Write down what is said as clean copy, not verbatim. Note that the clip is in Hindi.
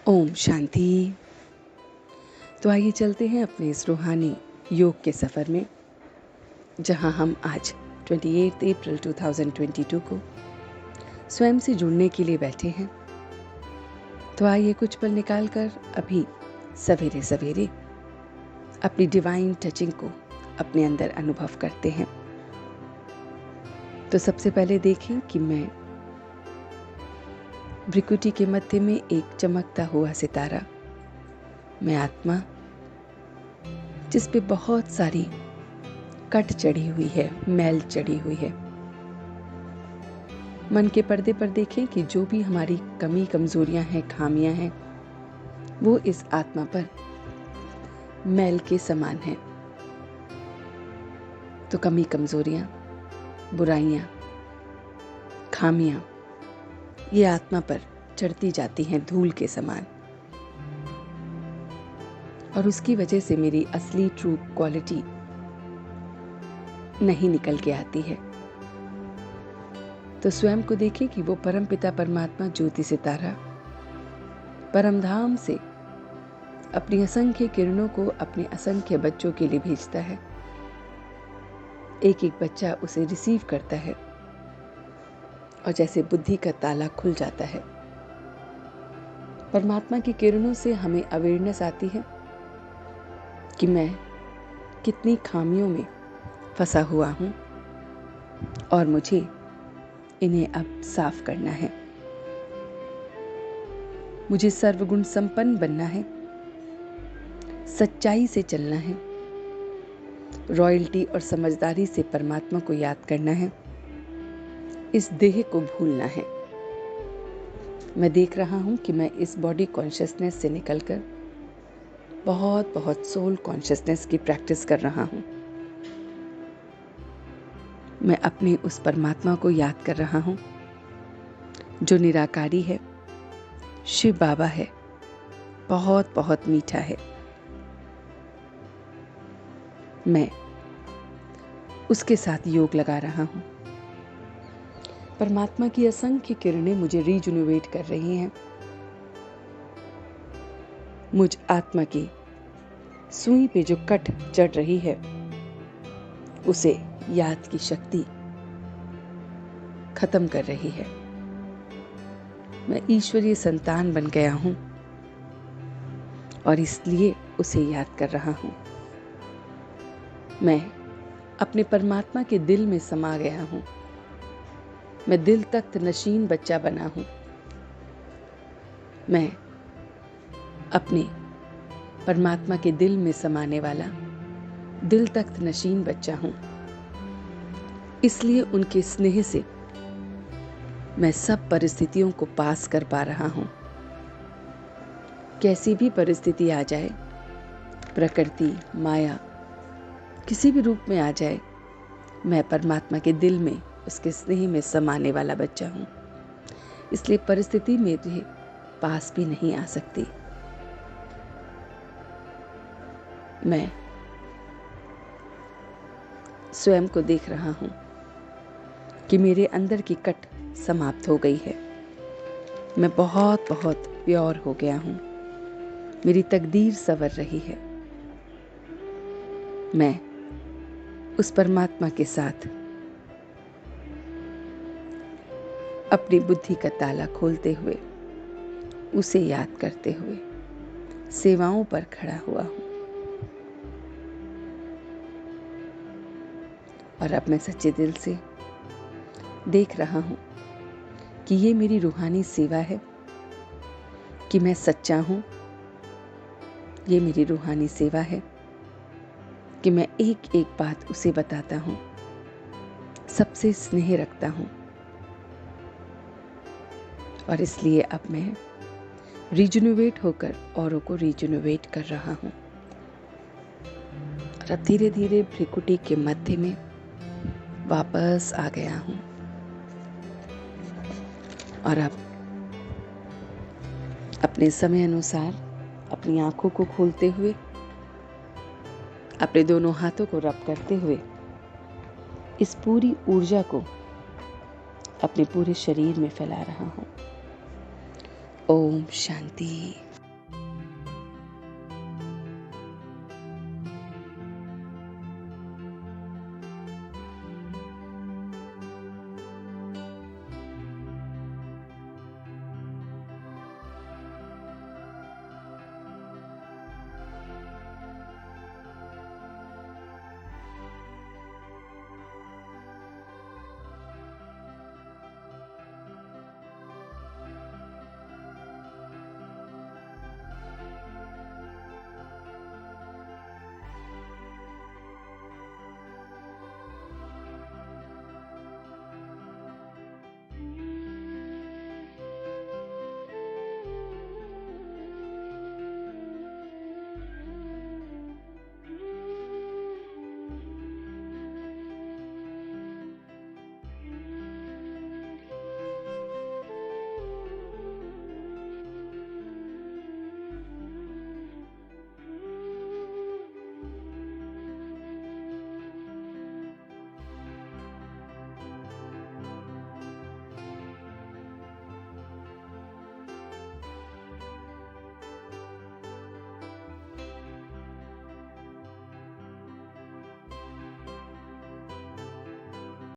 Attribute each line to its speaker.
Speaker 1: ओम शांति। तो आइए चलते हैं अपने इस रूहानी योग के सफ़र में, जहां हम आज 28 अप्रैल 2022 को स्वयं से जुड़ने के लिए बैठे हैं। तो आइए कुछ पल निकाल कर अभी सवेरे सवेरे अपनी डिवाइन टचिंग को अपने अंदर अनुभव करते हैं। तो सबसे पहले देखें कि मैं भ्रिकुटी के मध्य में एक चमकता हुआ सितारा, मैं आत्मा जिस पे बहुत सारी कट चढ़ी हुई है, मैल चढ़ी हुई है। मन के पर्दे पर देखें कि जो भी हमारी कमी कमजोरियां हैं, खामियां हैं, वो इस आत्मा पर मैल के समान है। तो कमी कमजोरियां, बुराइयां, खामियां ये आत्मा पर चढ़ती जाती हैं धूल के समान, और उसकी वजह से मेरी असली ट्रू क्वालिटी नहीं निकल के आती है। तो स्वयं को देखें कि वो परम पिता परमात्मा ज्योति सितारा परमधाम से अपनी असंख्य किरणों को अपने असंख्य बच्चों के लिए भेजता है। एक एक बच्चा उसे रिसीव करता है और जैसे बुद्धि का ताला खुल जाता है, परमात्मा की किरणों से हमें अवेयरनेस आती है कि मैं कितनी खामियों में फंसा हुआ हूं और मुझे इन्हें अब साफ करना है। मुझे सर्वगुण संपन्न बनना है, सच्चाई से चलना है, रॉयल्टी और समझदारी से परमात्मा को याद करना है, इस देह को भूलना है। मैं देख रहा हूं कि मैं इस बॉडी कॉन्शियसनेस से निकलकर बहुत बहुत सोल कॉन्शियसनेस की प्रैक्टिस कर रहा हूं। मैं अपने उस परमात्मा को याद कर रहा हूं जो निराकारी है, शिव बाबा है, बहुत बहुत मीठा है। मैं उसके साथ योग लगा रहा हूं। परमात्मा की असंख्य किरणें मुझे रीजुनिवेट कर रही हैं। मुझ आत्मा की सुई पे जो कट चढ़ रही है, उसे याद की शक्ति खत्म कर रही है। मैं ईश्वरीय संतान बन गया हूं और इसलिए उसे याद कर रहा हूं। मैं अपने परमात्मा के दिल में समा गया हूं। मैं दिल तख्त नशीन बच्चा बना हूं। मैं अपने परमात्मा के दिल में समाने वाला दिल तख्त नशीन बच्चा हूं। इसलिए उनके स्नेह से मैं सब परिस्थितियों को पास कर पा रहा हूं। कैसी भी परिस्थिति आ जाए, प्रकृति, माया किसी भी रूप में आ जाए, मैं परमात्मा के दिल में, उसके स्नेह में समाने वाला बच्चा हूं। इसलिए परिस्थिति मेरे पास भी नहीं आ सकती। मैं स्वयं को देख रहा हूं कि मेरे अंदर की कट समाप्त हो गई है। मैं बहुत बहुत प्योर हो गया हूं। मेरी तकदीर संवर रही है। मैं उस परमात्मा के साथ अपनी बुद्धि का ताला खोलते हुए, उसे याद करते हुए सेवाओं पर खड़ा हुआ हूं। और अब मैं सच्चे दिल से देख रहा हूं कि ये मेरी रूहानी सेवा है कि मैं सच्चा हूं। ये मेरी रूहानी सेवा है कि मैं एक एक बात उसे बताता हूं, सबसे स्नेह रखता हूं। और इसलिए अब मैं रीजुनिवेट होकर औरों को रीजुनिवेट कर रहा हूं। और अब धीरे धीरे भ्रिकुटी के मध्य में वापस आ गया हूं। और अब अपने समय अनुसार अपनी आंखों को खोलते हुए, अपने दोनों हाथों को रब करते हुए इस पूरी ऊर्जा को अपने पूरे शरीर में फैला रहा हूं। ओम शांति।